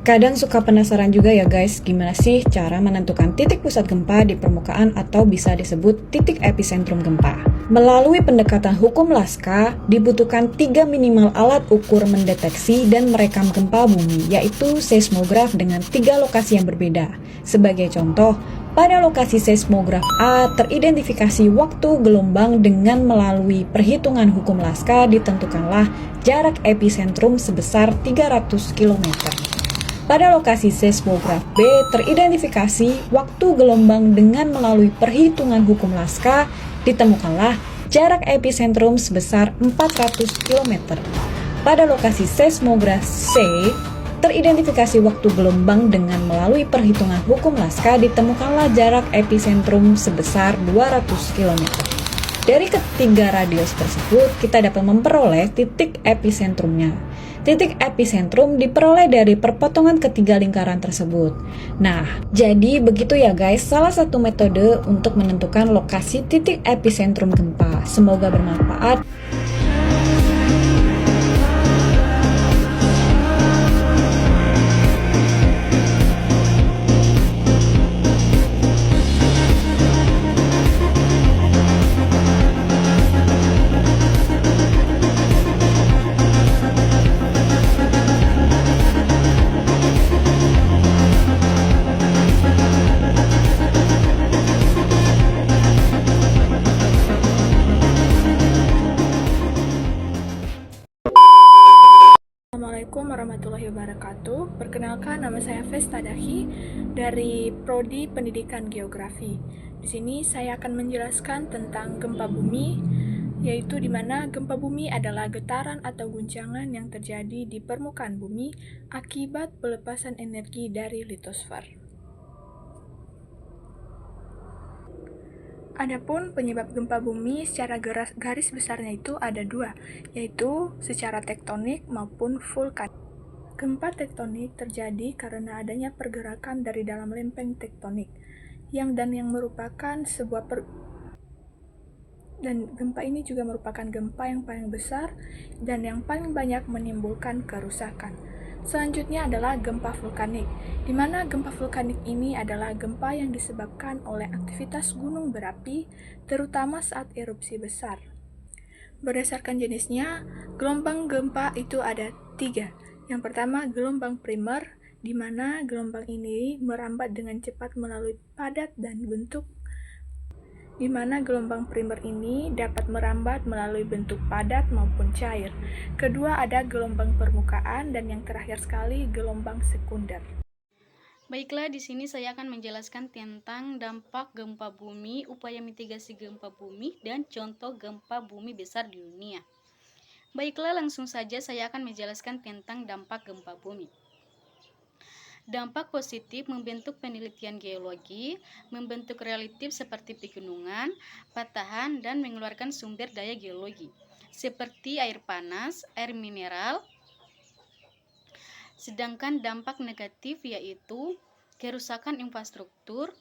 Kadang suka penasaran juga ya guys, gimana sih cara menentukan titik pusat gempa di permukaan atau bisa disebut titik epicentrum gempa. Melalui pendekatan hukum Laska, dibutuhkan 3 minimal alat ukur mendeteksi dan merekam gempa bumi, yaitu seismograf dengan 3 lokasi yang berbeda. Sebagai contoh, pada lokasi seismograf A teridentifikasi waktu gelombang dengan melalui perhitungan hukum Laska ditentukanlah jarak epicentrum sebesar 300 km. Pada lokasi seismograf B teridentifikasi waktu gelombang dengan melalui perhitungan hukum Laska ditemukanlah jarak epicentrum sebesar 400 km. Pada lokasi seismograf C teridentifikasi waktu gelombang dengan melalui perhitungan hukum Laska ditemukanlah jarak epicentrum sebesar 200 km. Dari ketiga radius tersebut, kita dapat memperoleh titik epicentrumnya. Titik epicentrum diperoleh dari perpotongan ketiga lingkaran tersebut. Nah, jadi begitu ya guys, salah satu metode untuk menentukan lokasi titik epicentrum gempa. Semoga bermanfaat. Assalamualaikum warahmatullahi wabarakatuh. Perkenalkan, nama saya Vesta Dahi dari Prodi Pendidikan Geografi. Di sini saya akan menjelaskan tentang gempa bumi, yaitu di mana gempa bumi adalah getaran atau guncangan yang terjadi di permukaan bumi akibat pelepasan energi dari litosfer. Adapun penyebab gempa bumi secara garis besarnya itu ada dua, yaitu secara tektonik maupun vulkanik. Gempa tektonik terjadi karena adanya pergerakan dari dalam lempeng tektonik, yang merupakan dan gempa ini juga merupakan gempa yang paling besar dan yang paling banyak menimbulkan kerusakan. Selanjutnya adalah gempa vulkanik, di mana gempa vulkanik ini adalah gempa yang disebabkan oleh aktivitas gunung berapi, terutama saat erupsi besar. Berdasarkan jenisnya, gelombang gempa itu ada 3. Yang pertama, gelombang primer, di mana gelombang ini merambat dengan cepat melalui padat dan bentuk di mana gelombang primer ini dapat merambat melalui bentuk padat maupun cair. Kedua, ada gelombang permukaan, dan yang terakhir sekali gelombang sekunder. Baiklah, di sini saya akan menjelaskan tentang dampak gempa bumi, upaya mitigasi gempa bumi, dan contoh gempa bumi besar di dunia. Baiklah, langsung saja saya akan menjelaskan tentang dampak gempa bumi. Dampak positif membentuk penelitian geologi, membentuk relatif seperti pegunungan, patahan, dan mengeluarkan sumber daya geologi, seperti air panas, air mineral. Sedangkan dampak negatif yaitu kerusakan infrastruktur,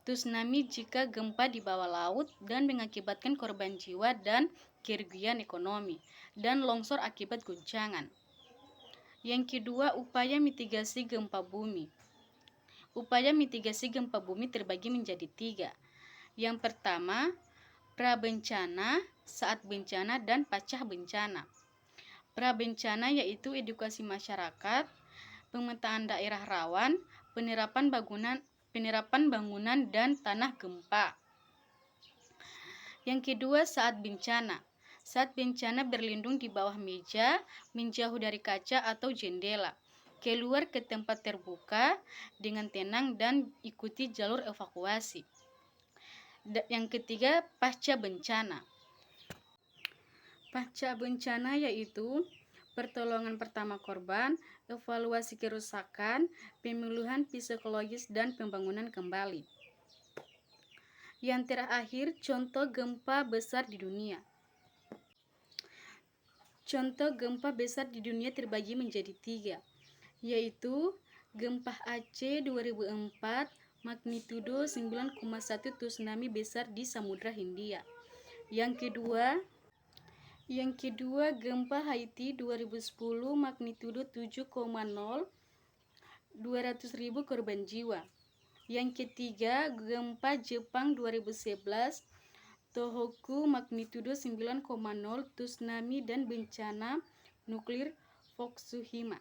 tsunami jika gempa di bawah laut dan mengakibatkan korban jiwa dan kerugian ekonomi, dan longsor akibat guncangan. Yang kedua, upaya mitigasi gempa bumi. Upaya mitigasi gempa bumi terbagi menjadi 3. Yang pertama, prabencana, saat bencana, dan pasca bencana. Prabencana yaitu edukasi masyarakat, pemetaan daerah rawan, penerapan bangunan dan tanah gempa. Yang kedua, saat bencana. Saat bencana berlindung di bawah meja, menjauh dari kaca atau jendela, keluar ke tempat terbuka dengan tenang dan ikuti jalur evakuasi. Yang ketiga, pasca bencana. Pasca bencana yaitu pertolongan pertama korban, evaluasi kerusakan, pemulihan psikologis, dan pembangunan kembali. Yang terakhir, contoh gempa besar di dunia. Contoh gempa besar di dunia terbagi menjadi 3, yaitu gempa Aceh 2004, magnitudo 9,1 tsunami besar di Samudra Hindia. Yang kedua gempa Haiti 2010, magnitudo 7,0 200.000 korban jiwa. Yang ketiga, gempa Jepang 2011, Tohoku magnitudo 9,0, tsunami dan bencana nuklir Fukushima.